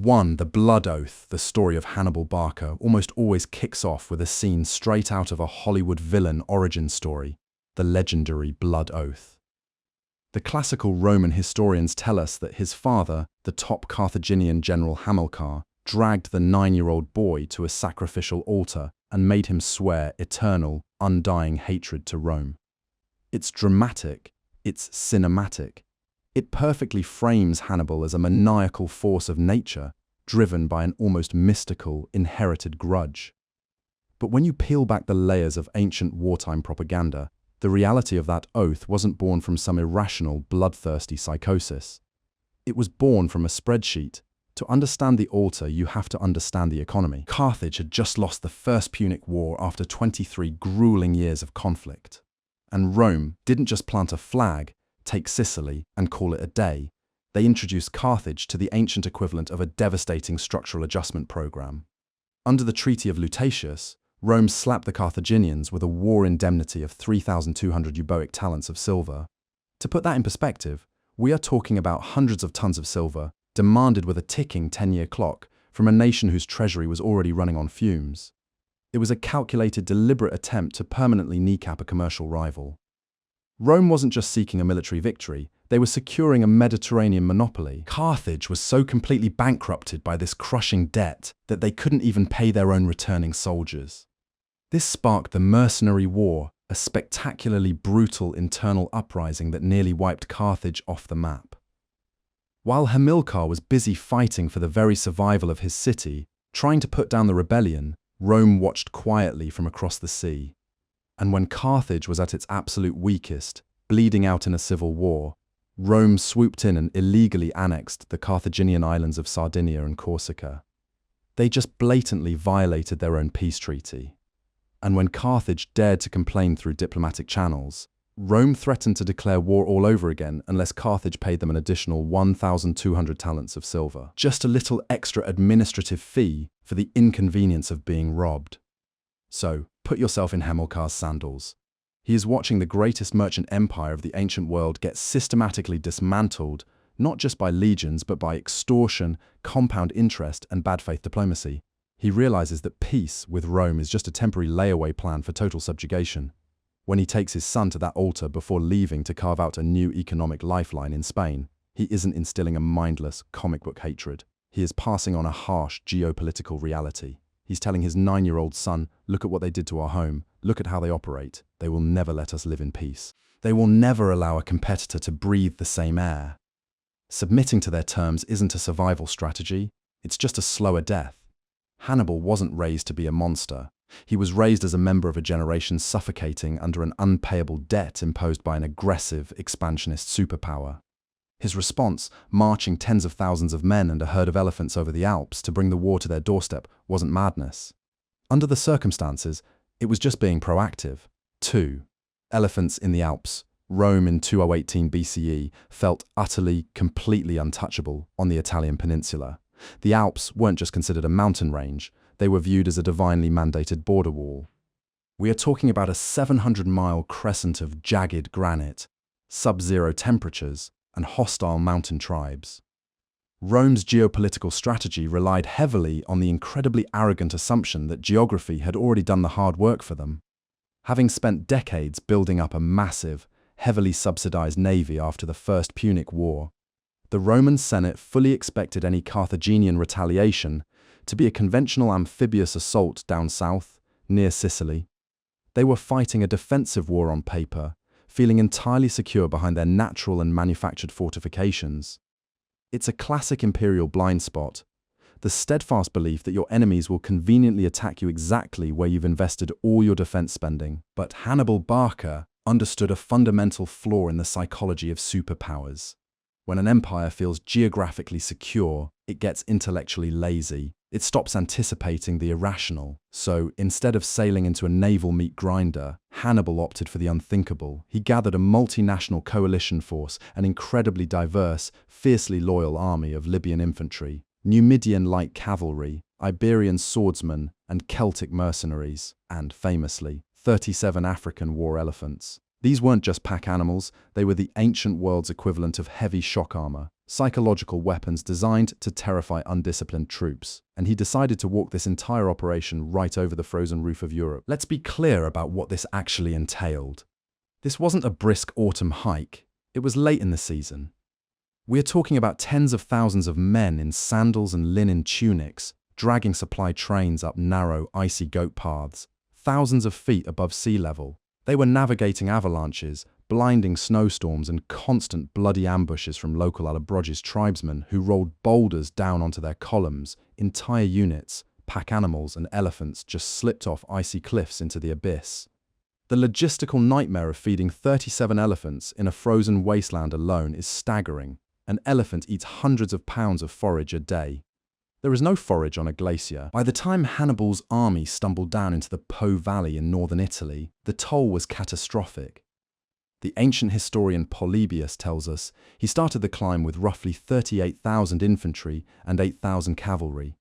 1. The Blood Oath, the story of Hannibal Barca, almost always kicks off with a scene straight out of a Hollywood villain origin story, the legendary Blood Oath. The classical Roman historians tell us that his father, the top Carthaginian general Hamilcar, dragged the 9-year-old boy to a sacrificial altar and made him swear eternal, undying hatred to Rome. It's dramatic, it's cinematic. It perfectly frames Hannibal as a maniacal force of nature, driven by an almost mystical, inherited grudge. But when you peel back the layers of ancient wartime propaganda, the reality of that oath wasn't born from some irrational, bloodthirsty psychosis. It was born from a spreadsheet. To understand the altar, you have to understand the economy. Carthage had just lost the First Punic War after 23 grueling years of conflict. And Rome didn't just plant a flag, take Sicily, and call it a day. They introduced Carthage to the ancient equivalent of a devastating structural adjustment program. Under the Treaty of Audacious, Rome slapped the Carthaginians with a war indemnity of 3,200 Euboic talents of silver. To put that in perspective, we are talking about hundreds of tons of silver, demanded with a ticking 10-year clock, from a nation whose treasury was already running on fumes. It was a calculated, deliberate attempt to permanently kneecap a commercial rival. Rome wasn't just seeking a military victory, they were securing a Mediterranean monopoly. Carthage was so completely bankrupted by this crushing debt that they couldn't even pay their own returning soldiers. This sparked the Mercenary War, a spectacularly brutal internal uprising that nearly wiped Carthage off the map. While Hamilcar was busy fighting for the very survival of his city, trying to put down the rebellion, Rome watched quietly from across the sea. And when Carthage was at its absolute weakest, bleeding out in a civil war, Rome swooped in and illegally annexed the Carthaginian islands of Sardinia and Corsica. They just blatantly violated their own peace treaty. And when Carthage dared to complain through diplomatic channels, Rome threatened to declare war all over again unless Carthage paid them an additional 1,200 talents of silver. Just a little extra administrative fee for the inconvenience of being robbed. So, put yourself in Hamilcar's sandals. He is watching the greatest merchant empire of the ancient world get systematically dismantled, not just by legions, but by extortion, compound interest, and bad faith diplomacy. He realizes that peace with Rome is just a temporary layaway plan for total subjugation. When he takes his son to that altar before leaving to carve out a new economic lifeline in Spain, he isn't instilling a mindless, comic book hatred. He is passing on a harsh geopolitical reality. He's telling his 9-year-old son, look at what they did to our home, look at how they operate. They will never let us live in peace. They will never allow a competitor to breathe the same air. Submitting to their terms isn't a survival strategy, it's just a slower death. Hannibal wasn't raised to be a monster. He was raised as a member of a generation suffocating under an unpayable debt imposed by an aggressive, expansionist superpower. His response, marching tens of thousands of men and a herd of elephants over the Alps to bring the war to their doorstep, wasn't madness. Under the circumstances, it was just being proactive. 2. Elephants in the Alps. Rome in 2018 BCE felt utterly, completely untouchable on the Italian peninsula. The Alps weren't just considered a mountain range, they were viewed as a divinely mandated border wall. We are talking about a 700-mile crescent of jagged granite, sub-zero temperatures, and hostile mountain tribes. Rome's geopolitical strategy relied heavily on the incredibly arrogant assumption that geography had already done the hard work for them. Having spent decades building up a massive, heavily subsidized navy after the First Punic War, the Roman Senate fully expected any Carthaginian retaliation to be a conventional amphibious assault down south, near Sicily. They were fighting a defensive war on paper, feeling entirely secure behind their natural and manufactured fortifications. It's a classic imperial blind spot, the steadfast belief that your enemies will conveniently attack you exactly where you've invested all your defense spending. But Hannibal Barca understood a fundamental flaw in the psychology of superpowers. When an empire feels geographically secure, it gets intellectually lazy. It stops anticipating the irrational. So, instead of sailing into a naval meat grinder, Hannibal opted for the unthinkable. He gathered a multinational coalition force, an incredibly diverse, fiercely loyal army of Libyan infantry, Numidian light cavalry, Iberian swordsmen, and Celtic mercenaries, and, famously, 37 African war elephants. These weren't just pack animals, they were the ancient world's equivalent of heavy shock armor. psychological weapons designed to terrify undisciplined troops, and he decided to walk this entire operation right over the frozen roof of Europe. Let's be clear about what this actually entailed. This wasn't a brisk autumn hike. It was late in the season. We are talking about tens of thousands of men in sandals and linen tunics, dragging supply trains up narrow, icy goat paths, thousands of feet above sea level. They were navigating avalanches, blinding snowstorms, and constant bloody ambushes from local Alps tribesmen who rolled boulders down onto their columns. Entire units, pack animals and elephants just slipped off icy cliffs into the abyss. The logistical nightmare of feeding 37 elephants in a frozen wasteland alone is staggering. An elephant eats hundreds of pounds of forage a day. There is no forage on a glacier. By the time Hannibal's army stumbled down into the Po Valley in northern Italy, the toll was catastrophic. The ancient historian Polybius tells us he started the climb with roughly 38,000 infantry and 8,000 cavalry.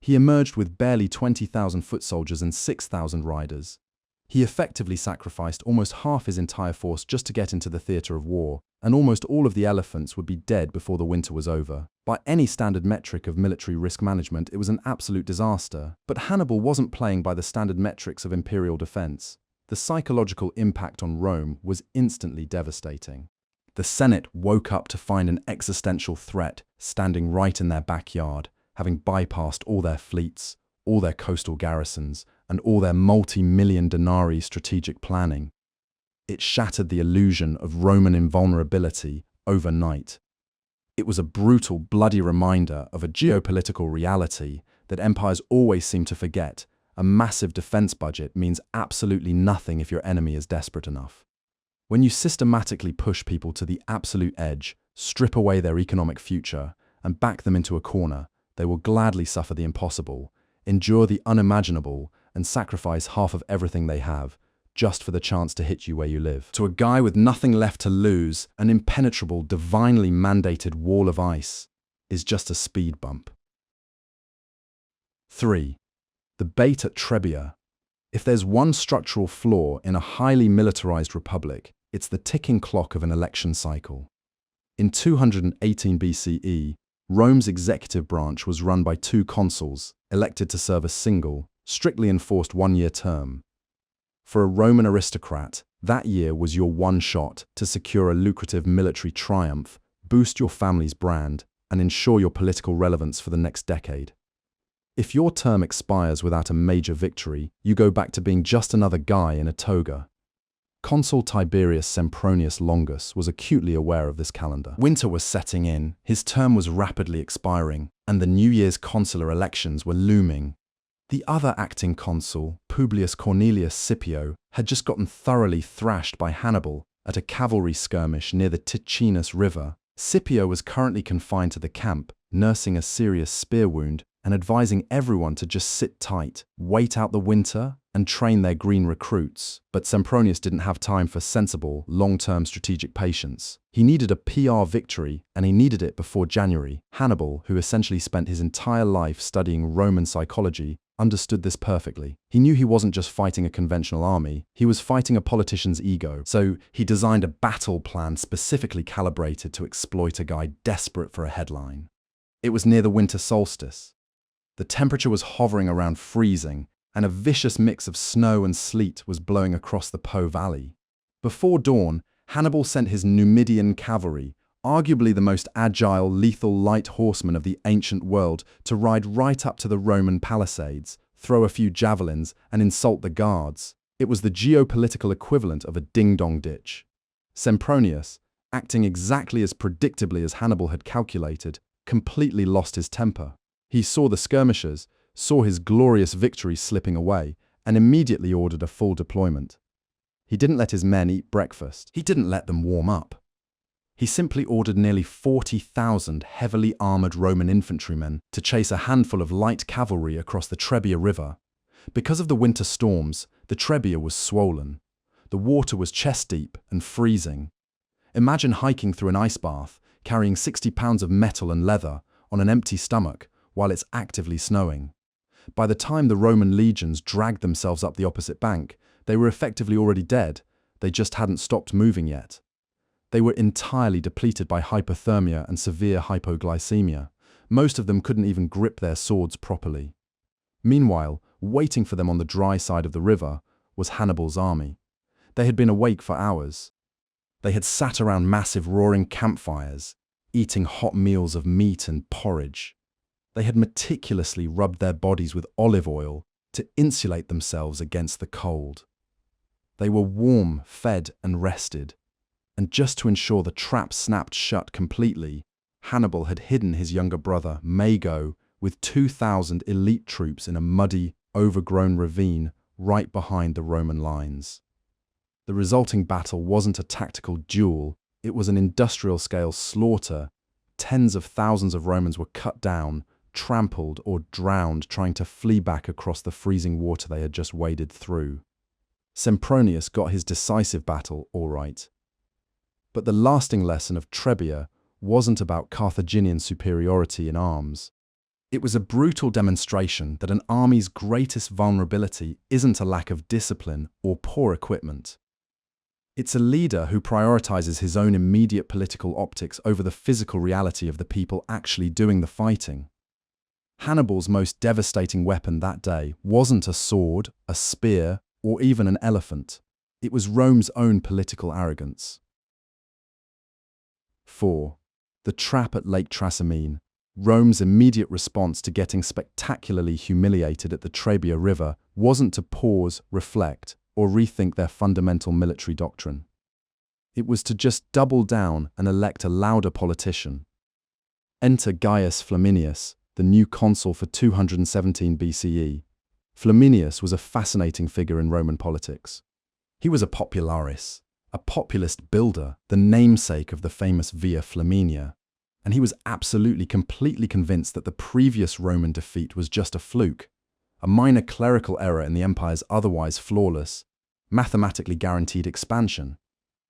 He emerged with barely 20,000 foot soldiers and 6,000 riders. He effectively sacrificed almost half his entire force just to get into the theatre of war, and almost all of the elephants would be dead before the winter was over. By any standard metric of military risk management, it was an absolute disaster. But Hannibal wasn't playing by the standard metrics of imperial defense. The psychological impact on Rome was instantly devastating. The Senate woke up to find an existential threat standing right in their backyard, having bypassed all their fleets, all their coastal garrisons, and all their multi-million denarii strategic planning. It shattered the illusion of Roman invulnerability overnight. It was a brutal, bloody reminder of a geopolitical reality that empires always seem to forget. A massive defense budget means absolutely nothing if your enemy is desperate enough. When you systematically push people to the absolute edge, strip away their economic future, and back them into a corner, they will gladly suffer the impossible, endure the unimaginable, and sacrifice half of everything they have, just for the chance to hit you where you live. To a guy with nothing left to lose, an impenetrable, divinely mandated wall of ice is just a speed bump. 3. The bait at Trebia. If there's one structural flaw in a highly militarized republic, it's the ticking clock of an election cycle. In 218 BCE, Rome's executive branch was run by two consuls, elected to serve a single, strictly enforced one-year term. For a Roman aristocrat, that year was your one shot to secure a lucrative military triumph, boost your family's brand, and ensure your political relevance for the next decade. If your term expires without a major victory, you go back to being just another guy in a toga. Consul Tiberius Sempronius Longus was acutely aware of this calendar. Winter was setting in, his term was rapidly expiring, and the New Year's consular elections were looming. The other acting consul, Publius Cornelius Scipio, had just gotten thoroughly thrashed by Hannibal at a cavalry skirmish near the Ticinus River. Scipio was currently confined to the camp, nursing a serious spear wound, and advising everyone to just sit tight, wait out the winter, and train their green recruits. But Sempronius didn't have time for sensible, long-term strategic patience. He needed a PR victory, and he needed it before January. Hannibal, who essentially spent his entire life studying Roman psychology, understood this perfectly. He knew he wasn't just fighting a conventional army, he was fighting a politician's ego. So he designed a battle plan specifically calibrated to exploit a guy desperate for a headline. It was near the winter solstice. The temperature was hovering around freezing, and a vicious mix of snow and sleet was blowing across the Po Valley. Before dawn, Hannibal sent his Numidian cavalry, arguably the most agile, lethal light horsemen of the ancient world, to ride right up to the Roman palisades, throw a few javelins, and insult the guards. It was the geopolitical equivalent of a ding-dong ditch. Sempronius, acting exactly as predictably as Hannibal had calculated, completely lost his temper. He saw the skirmishers, saw his glorious victory slipping away, and immediately ordered a full deployment. He didn't let his men eat breakfast. He didn't let them warm up. He simply ordered nearly 40,000 heavily armored Roman infantrymen to chase a handful of light cavalry across the Trebia River. Because of the winter storms, the Trebia was swollen. The water was chest-deep and freezing. Imagine hiking through an ice bath, carrying 60 pounds of metal and leather on an empty stomach while it's actively snowing. By the time the Roman legions dragged themselves up the opposite bank, they were effectively already dead. They just hadn't stopped moving yet. They were entirely depleted by hypothermia and severe hypoglycemia. Most of them couldn't even grip their swords properly. Meanwhile, waiting for them on the dry side of the river was Hannibal's army. They had been awake for hours. They had sat around massive roaring campfires, eating hot meals of meat and porridge. They had meticulously rubbed their bodies with olive oil to insulate themselves against the cold. They were warm, fed, and rested. And just to ensure the trap snapped shut completely, Hannibal had hidden his younger brother, Mago, with 2,000 elite troops in a muddy, overgrown ravine right behind the Roman lines. The resulting battle wasn't a tactical duel, it was an industrial-scale slaughter. Tens of thousands of Romans were cut down, trampled, or drowned trying to flee back across the freezing water they had just waded through. Sempronius got his decisive battle all right. But the lasting lesson of Trebia wasn't about Carthaginian superiority in arms. It was a brutal demonstration that an army's greatest vulnerability isn't a lack of discipline or poor equipment. It's a leader who prioritizes his own immediate political optics over the physical reality of the people actually doing the fighting. Hannibal's most devastating weapon that day wasn't a sword, a spear, or even an elephant. It was Rome's own political arrogance. 4. The trap at Lake Trasimene. Rome's immediate response to getting spectacularly humiliated at the Trebia River wasn't to pause, reflect, or rethink their fundamental military doctrine. It was to just double down and elect a louder politician. Enter Gaius Flaminius, the new consul for 217 BCE. Flaminius was a fascinating figure in Roman politics. He was a popularis, a populist builder, the namesake of the famous Via Flaminia, and he was absolutely completely convinced that the previous Roman defeat was just a fluke, a minor clerical error in the empire's otherwise flawless, mathematically guaranteed expansion.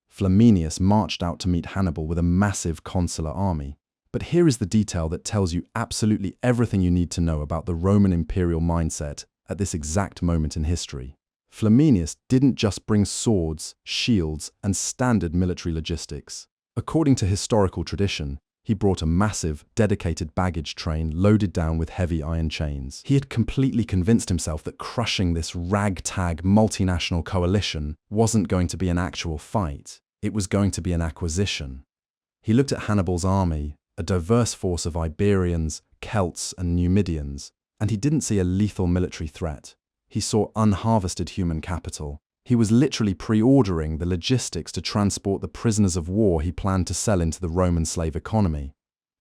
Flaminius marched out to meet Hannibal with a massive consular army. But here is the detail that tells you absolutely everything you need to know about the Roman imperial mindset at this exact moment in history. Flaminius didn't just bring swords, shields, and standard military logistics. According to historical tradition, he brought a massive, dedicated baggage train loaded down with heavy iron chains. He had completely convinced himself that crushing this ragtag multinational coalition wasn't going to be an actual fight. It was going to be an acquisition. He looked at Hannibal's army, a diverse force of Iberians, Celts, and Numidians, and he didn't see a lethal military threat. He saw unharvested human capital. He was literally pre-ordering the logistics to transport the prisoners of war he planned to sell into the Roman slave economy.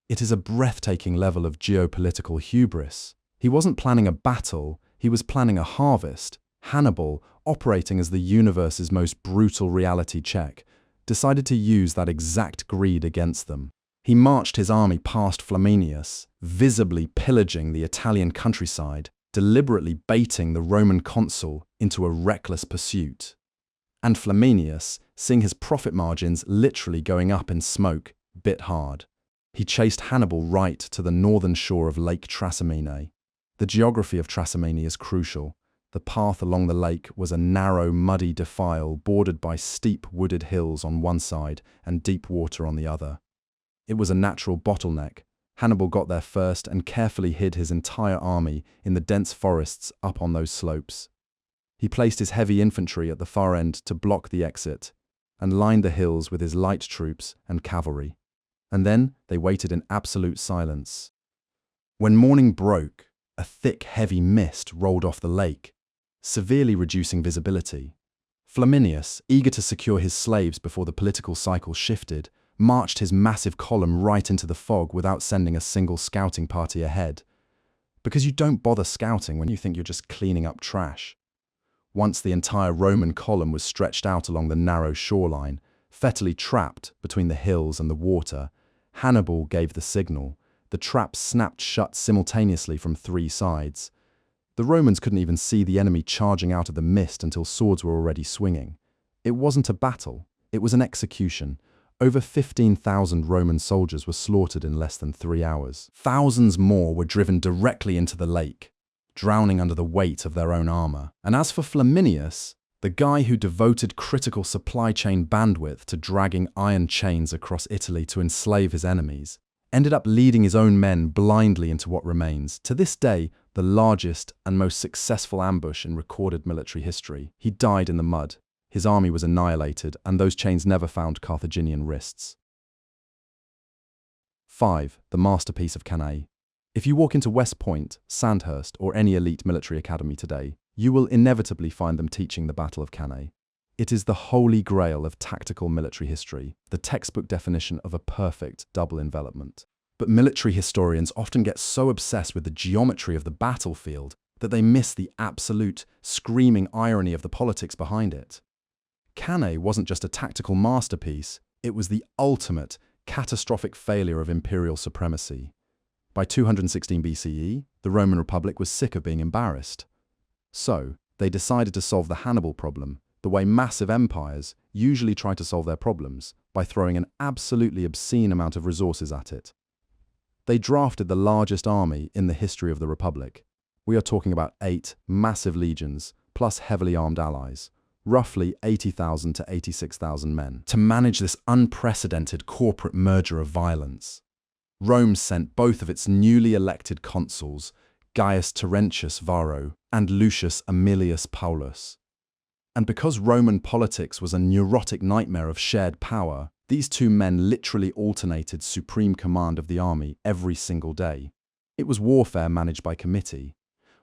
It is a breathtaking level of geopolitical hubris. He wasn't planning a battle, he was planning a harvest. Hannibal, operating as the universe's most brutal reality check, decided to use that exact greed against them. He marched his army past Flaminius, visibly pillaging the Italian countryside, deliberately baiting the Roman consul into a reckless pursuit. And Flaminius, seeing his profit margins literally going up in smoke, bit hard. He chased Hannibal right to the northern shore of Lake Trasimene. The geography of Trasimene is crucial. The path along the lake was a narrow, muddy defile bordered by steep wooded hills on one side and deep water on the other. It was a natural bottleneck. Hannibal got there first and carefully hid his entire army in the dense forests up on those slopes. He placed his heavy infantry at the far end to block the exit and lined the hills with his light troops and cavalry. And then they waited in absolute silence. When morning broke, a thick, heavy mist rolled off the lake, severely reducing visibility. Flaminius, eager to secure his slaves before the political cycle shifted, marched his massive column right into the fog without sending a single scouting party ahead. Because you don't bother scouting when you think you're just cleaning up trash. Once the entire Roman column was stretched out along the narrow shoreline, fatally trapped between the hills and the water, Hannibal gave the signal. The trap snapped shut simultaneously from three sides. The Romans couldn't even see the enemy charging out of the mist until swords were already swinging. It wasn't a battle, it was an execution. Over 15,000 Roman soldiers were slaughtered in less than 3 hours. Thousands more were driven directly into the lake, drowning under the weight of their own armor. And as for Flaminius, The guy who devoted critical supply chain bandwidth to dragging iron chains across Italy to enslave his enemies, ended up leading his own men blindly into what remains, to this day, the largest and most successful ambush in recorded military history. He died in the mud. His army was annihilated, and those chains never found Carthaginian wrists. 5. The masterpiece of Cannae. If you walk into West Point, Sandhurst, or any elite military academy today, you will inevitably find them teaching the Battle of Cannae. It is the holy grail of tactical military history, the textbook definition of a perfect double envelopment. But military historians often get so obsessed with the geometry of the battlefield that they miss the absolute, screaming irony of the politics behind it. Cannae wasn't just a tactical masterpiece, it was the ultimate, catastrophic failure of imperial supremacy. By 216 BCE, the Roman Republic was sick of being embarrassed. So, they decided to solve the Hannibal problem, the way massive empires usually try to solve their problems, by throwing an absolutely obscene amount of resources at it. They drafted the largest army in the history of the Republic. We are talking about 8 massive legions, plus heavily armed allies, roughly 80,000 to 86,000 men, to manage this unprecedented corporate merger of violence. Rome sent both of its newly elected consuls, Gaius Terentius Varro and Lucius Aemilius Paulus. And because Roman politics was a neurotic nightmare of shared power, these two men literally alternated supreme command of the army every single day. It was warfare managed by committee.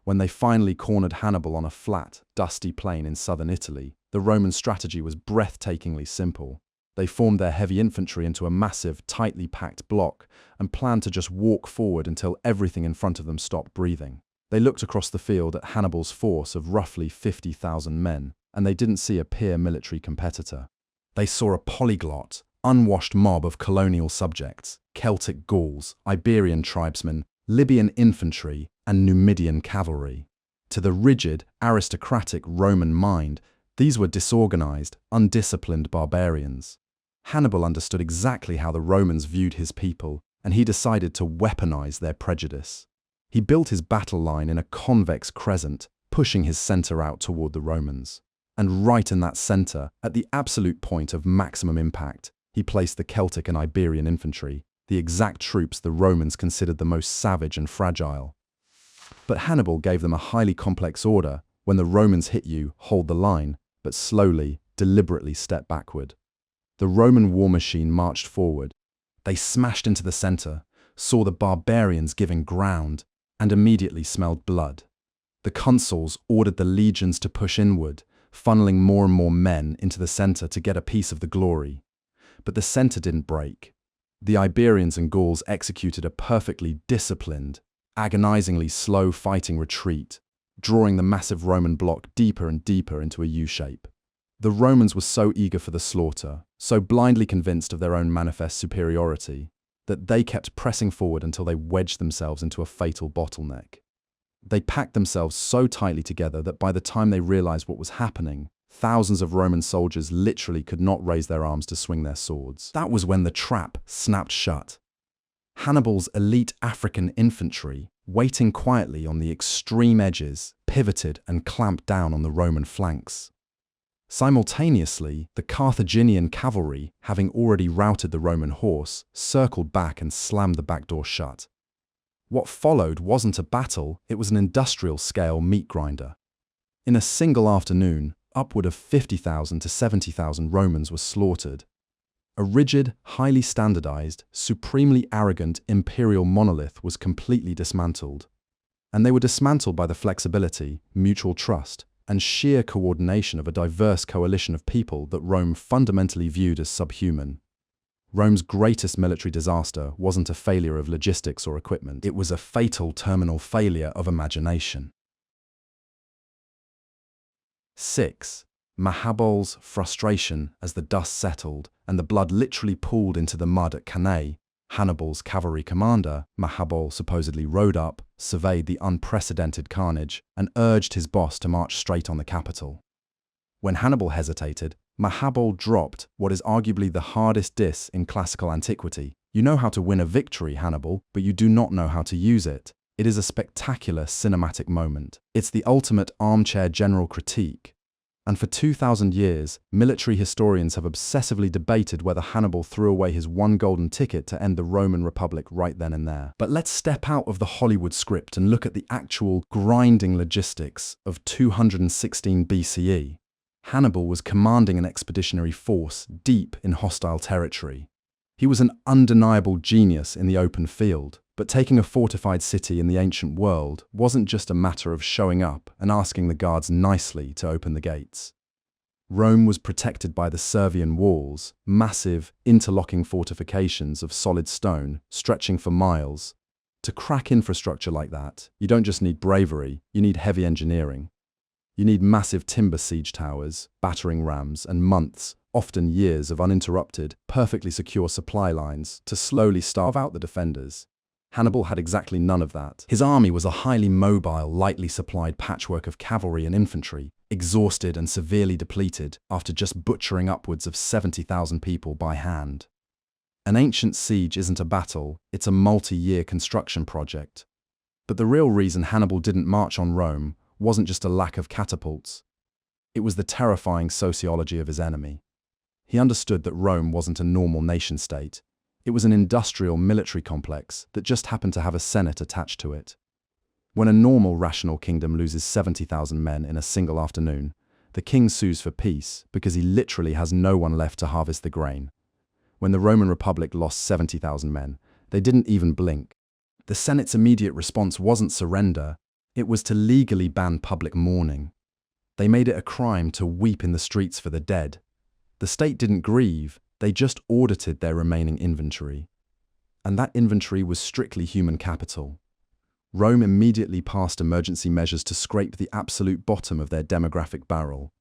When they finally cornered Hannibal on a flat, dusty plain in southern Italy, the Roman strategy was breathtakingly simple. They formed their heavy infantry into a massive, tightly packed block and planned to just walk forward until everything in front of them stopped breathing. They looked across the field at Hannibal's force of roughly 50,000 men, and they didn't see a peer military competitor. They saw a polyglot, unwashed mob of colonial subjects, Celtic Gauls, Iberian tribesmen, Libyan infantry, and Numidian cavalry. To the rigid, aristocratic Roman mind, these were disorganized, undisciplined barbarians. Hannibal understood exactly how the Romans viewed his people, and he decided to weaponize their prejudice. He built his battle line in a convex crescent, pushing his center out toward the Romans. And right in that center, at the absolute point of maximum impact, he placed the Celtic and Iberian infantry, the exact troops the Romans considered the most savage and fragile. But Hannibal gave them a highly complex order: when the Romans hit you, hold the line, but slowly, deliberately step backward. The Roman war machine marched forward. They smashed into the center, saw the barbarians giving ground, and immediately smelled blood. The consuls ordered the legions to push inward, funneling more and more men into the center to get a piece of the glory. But the center didn't break. The Iberians and Gauls executed a perfectly disciplined, agonizingly slow fighting retreat, drawing the massive Roman block deeper and deeper into a U-shape. The Romans were so eager for the slaughter, so blindly convinced of their own manifest superiority, that they kept pressing forward until they wedged themselves into a fatal bottleneck. They packed themselves so tightly together that by the time they realized what was happening, thousands of Roman soldiers literally could not raise their arms to swing their swords. That was when the trap snapped shut. Hannibal's elite African infantry, waiting quietly on the extreme edges, pivoted and clamped down on the Roman flanks. Simultaneously, the Carthaginian cavalry, having already routed the Roman horse, circled back and slammed the back door shut. What followed wasn't a battle, it was an industrial-scale meat grinder. In a single afternoon, upward of 50,000 to 70,000 Romans were slaughtered. A rigid, highly standardized, supremely arrogant imperial monolith was completely dismantled. And they were dismantled by the flexibility, mutual trust, and sheer coordination of a diverse coalition of people that Rome fundamentally viewed as subhuman. Rome's greatest military disaster wasn't a failure of logistics or equipment, it was a fatal terminal failure of imagination. 6. Hannibal's frustration as the dust settled and the blood literally pooled into the mud at Cannae. Hannibal's cavalry commander, Hannibal, supposedly rode up, surveyed the unprecedented carnage, and urged his boss to march straight on the capital. When Hannibal hesitated, Hannibal dropped what is arguably the hardest diss in classical antiquity. You know how to win a victory, Hannibal, but you do not know how to use it. It is a spectacular cinematic moment. It's the ultimate armchair general critique. And for 2,000 years, military historians have obsessively debated whether Hannibal threw away his one golden ticket to end the Roman Republic right then and there. But let's step out of the Hollywood script and look at the actual grinding logistics of 216 BCE. Hannibal was commanding an expeditionary force deep in hostile territory. He was an undeniable genius in the open field, but taking a fortified city in the ancient world wasn't just a matter of showing up and asking the guards nicely to open the gates. Rome was protected by the Servian walls, massive, interlocking fortifications of solid stone stretching for miles. To crack infrastructure like that, you don't just need bravery, you need heavy engineering. You need massive timber siege towers, battering rams, and months, often years of uninterrupted, perfectly secure supply lines to slowly starve out the defenders. Hannibal had exactly none of that. His army was a highly mobile, lightly supplied patchwork of cavalry and infantry, exhausted and severely depleted after just butchering upwards of 70,000 people by hand. An ancient siege isn't a battle, it's a multi-year construction project. But the real reason Hannibal didn't march on Rome wasn't just a lack of catapults. It was the terrifying sociology of his enemy. He understood that Rome wasn't a normal nation-state. It was an industrial military complex that just happened to have a senate attached to it. When a normal rational kingdom loses 70,000 men in a single afternoon, the king sues for peace because he literally has no one left to harvest the grain. When the Roman Republic lost 70,000 men, they didn't even blink. The Senate's immediate response wasn't surrender, it was to legally ban public mourning. They made it a crime to weep in the streets for the dead. The state didn't grieve, they just audited their remaining inventory. And that inventory was strictly human capital. Rome immediately passed emergency measures to scrape the absolute bottom of their demographic barrel.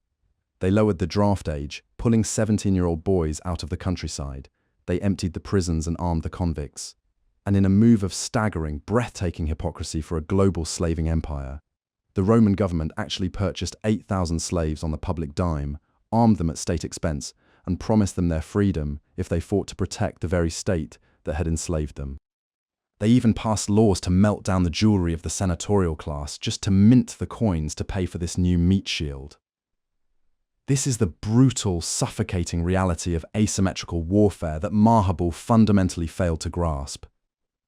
They lowered the draft age, pulling 17-year-old boys out of the countryside. They emptied the prisons and armed the convicts. And in a move of staggering, breathtaking hypocrisy for a global slaving empire, the Roman government actually purchased 8,000 slaves on the public dime, armed them at state expense, and promised them their freedom if they fought to protect the very state that had enslaved them. They even passed laws to melt down the jewelry of the senatorial class just to mint the coins to pay for this new meat shield. This is the brutal, suffocating reality of asymmetrical warfare that Hannibal fundamentally failed to grasp.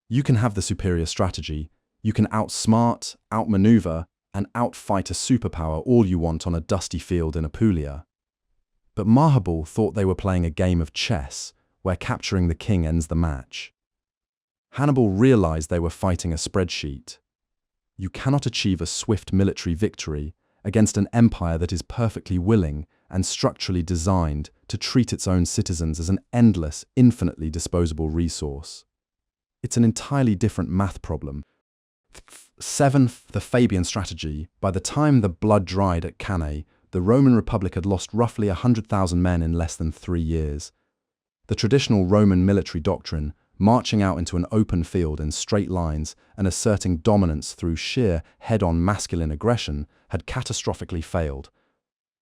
You can have the superior strategy, you can outsmart, outmaneuver, and outfight a superpower all you want on a dusty field in Apulia. But Hannibal thought they were playing a game of chess, where capturing the king ends the match. Hannibal realized they were fighting a spreadsheet. You cannot achieve a swift military victory against an empire that is perfectly willing and structurally designed to treat its own citizens as an endless, infinitely disposable resource. It's an entirely different math problem. 7. The Fabian strategy. By the time the blood dried at Cannae, the Roman Republic had lost roughly 100,000 men in less than 3 years. The traditional Roman military doctrine, marching out into an open field in straight lines and asserting dominance through sheer, head-on masculine aggression, had catastrophically failed.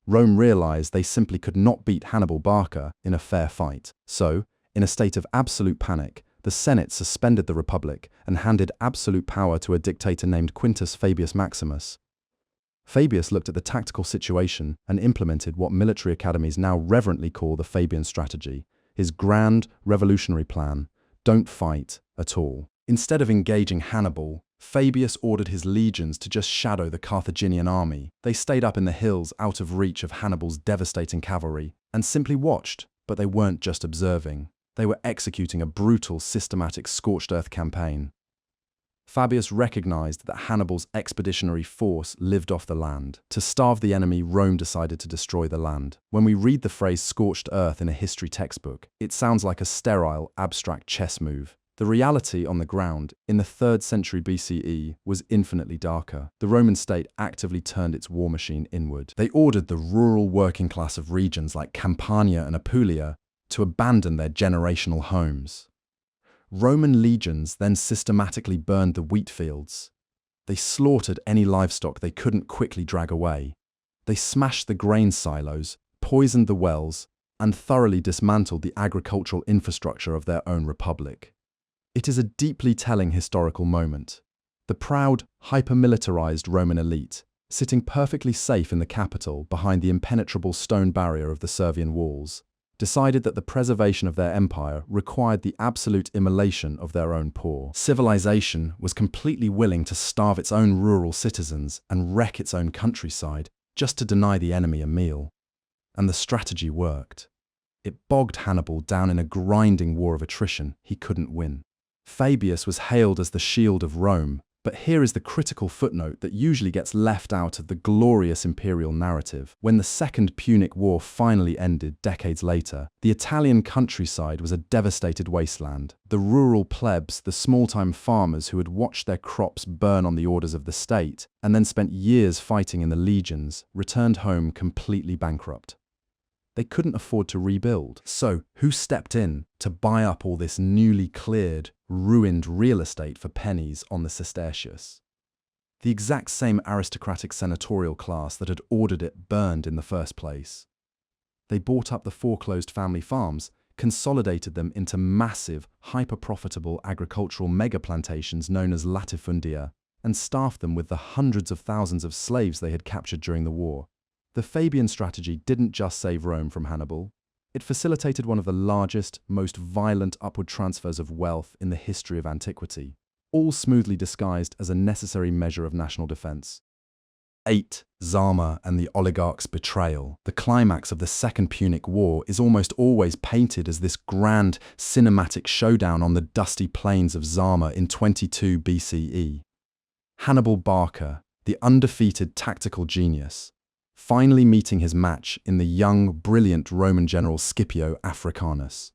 Rome realized they simply could not beat Hannibal Barca in a fair fight. So, in a state of absolute panic, the Senate suspended the Republic and handed absolute power to a dictator named Quintus Fabius Maximus. Fabius looked at the tactical situation and implemented what military academies now reverently call the Fabian strategy, his grand, revolutionary plan: don't fight at all. Instead of engaging Hannibal, Fabius ordered his legions to just shadow the Carthaginian army. They stayed up in the hills out of reach of Hannibal's devastating cavalry and simply watched, but they weren't just observing. They were executing a brutal, systematic scorched earth campaign. Fabius recognized that Hannibal's expeditionary force lived off the land. To starve the enemy, Rome decided to destroy the land. When we read the phrase scorched earth in a history textbook, it sounds like a sterile, abstract chess move. The reality on the ground, in the 3rd century BCE, was infinitely darker. The Roman state actively turned its war machine inward. They ordered the rural working class of regions like Campania and Apulia to abandon their generational homes. Roman legions then systematically burned the wheat fields. They slaughtered any livestock they couldn't quickly drag away. They smashed the grain silos, poisoned the wells, and thoroughly dismantled the agricultural infrastructure of their own republic. It is a deeply telling historical moment. The proud, hyper-militarized Roman elite, Sitting perfectly safe in the capital behind the impenetrable stone barrier of the Servian walls, decided that the preservation of their empire required the absolute immolation of their own poor. Civilization was completely willing to starve its own rural citizens and wreck its own countryside just to deny the enemy a meal. And the strategy worked. It bogged Hannibal down in a grinding war of attrition he couldn't win. Fabius was hailed as the shield of Rome, but here is the critical footnote that usually gets left out of the glorious imperial narrative. When the Second Punic War finally ended decades later, the Italian countryside was a devastated wasteland. The rural plebs, the small-time farmers who had watched their crops burn on the orders of the state, and then spent years fighting in the legions, returned home completely bankrupt. They couldn't afford to rebuild. So, who stepped in to buy up all this newly cleared, ruined real estate for pennies on the Cistercius? The exact same aristocratic senatorial class that had ordered it burned in the first place. They bought up the foreclosed family farms, consolidated them into massive, hyper-profitable agricultural mega-plantations known as latifundia, and staffed them with the hundreds of thousands of slaves they had captured during the war. The Fabian strategy didn't just save Rome from Hannibal, it facilitated one of the largest, most violent upward transfers of wealth in the history of antiquity, all smoothly disguised as a necessary measure of national defense. 8. Zama and the oligarch's betrayal. The climax of the Second Punic War is almost always painted as this grand, cinematic showdown on the dusty plains of Zama in 22 BCE. Hannibal Barca, the undefeated tactical genius, finally meeting his match in the young, brilliant Roman general Scipio Africanus.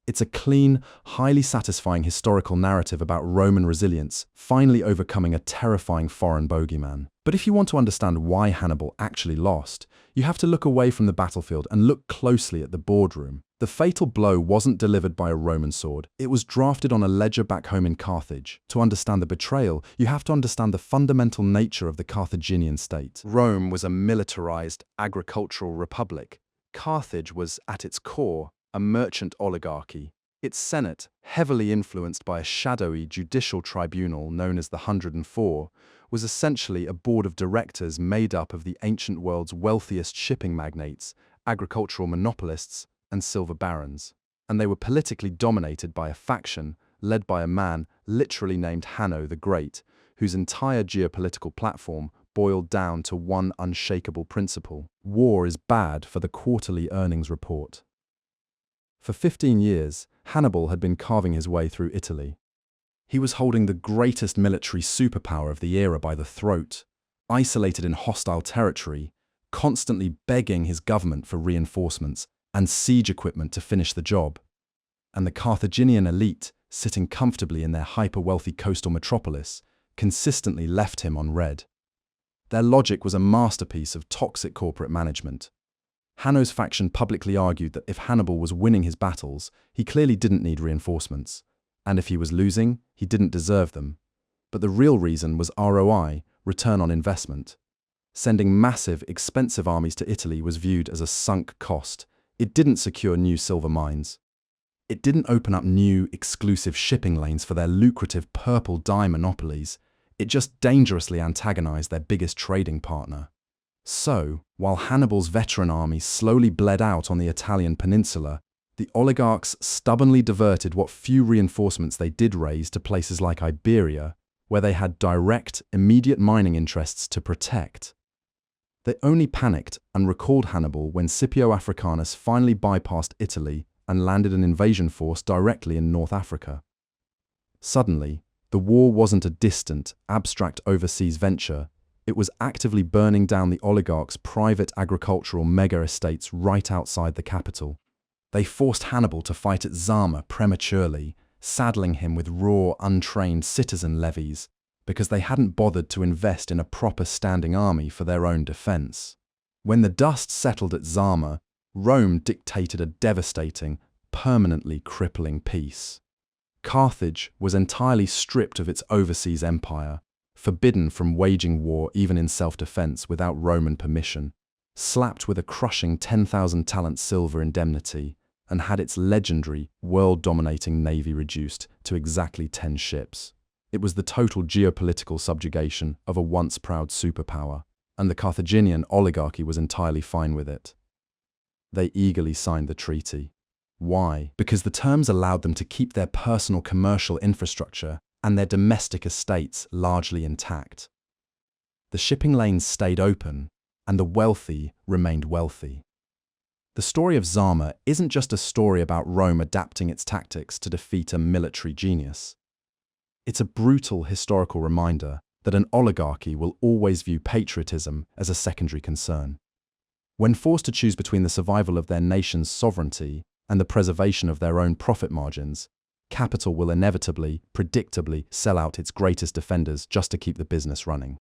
It's a clean, highly satisfying historical narrative about Roman resilience, finally overcoming a terrifying foreign bogeyman. But if you want to understand why Hannibal actually lost, you have to look away from the battlefield and look closely at the boardroom. The fatal blow wasn't delivered by a Roman sword, it was drafted on a ledger back home in Carthage. To understand the betrayal, you have to understand the fundamental nature of the Carthaginian state. Rome was a militarized, agricultural republic. Carthage was, at its core, a merchant oligarchy. Its senate, heavily influenced by a shadowy judicial tribunal known as the 104, was essentially a board of directors made up of the ancient world's wealthiest shipping magnates, agricultural monopolists, and silver barons. And they were politically dominated by a faction led by a man literally named Hanno the Great, whose entire geopolitical platform boiled down to one unshakable principle: war is bad for the quarterly earnings report. For 15 years, Hannibal had been carving his way through Italy. He was holding the greatest military superpower of the era by the throat, isolated in hostile territory, constantly begging his government for reinforcements and siege equipment to finish the job. And the Carthaginian elite, sitting comfortably in their hyper-wealthy coastal metropolis, consistently left him on red. Their logic was a masterpiece of toxic corporate management. Hanno's faction publicly argued that if Hannibal was winning his battles, he clearly didn't need reinforcements, and if he was losing, he didn't deserve them. But the real reason was ROI, return on investment. Sending massive, expensive armies to Italy was viewed as a sunk cost. It didn't secure new silver mines. It didn't open up new, exclusive shipping lanes for their lucrative purple dye monopolies. It just dangerously antagonized their biggest trading partner. So, while Hannibal's veteran army slowly bled out on the Italian peninsula, the oligarchs stubbornly diverted what few reinforcements they did raise to places like Iberia, where they had direct, immediate mining interests to protect. They only panicked and recalled Hannibal when Scipio Africanus finally bypassed Italy and landed an invasion force directly in North Africa. Suddenly, the war wasn't a distant, abstract overseas venture. It was actively burning down the oligarchs' private agricultural mega-estates right outside the capital. They forced Hannibal to fight at Zama prematurely, saddling him with raw, untrained citizen levies, because they hadn't bothered to invest in a proper standing army for their own defense. When the dust settled at Zama, Rome dictated a devastating, permanently crippling peace. Carthage was entirely stripped of its overseas empire, forbidden from waging war even in self-defense without Roman permission, slapped with a crushing 10,000 talent silver indemnity, and had its legendary, world-dominating navy reduced to exactly 10 ships. It was the total geopolitical subjugation of a once proud superpower. and the Carthaginian oligarchy was entirely fine with it. They eagerly signed the treaty. Why? Because the terms allowed them to keep their personal commercial infrastructure and their domestic estates largely intact. The shipping lanes stayed open, and the wealthy remained wealthy. The story of Zama isn't just a story about Rome adapting its tactics to defeat a military genius. It's a brutal historical reminder that an oligarchy will always view patriotism as a secondary concern. When forced to choose between the survival of their nation's sovereignty and the preservation of their own profit margins, capital will inevitably, predictably, sell out its greatest defenders just to keep the business running.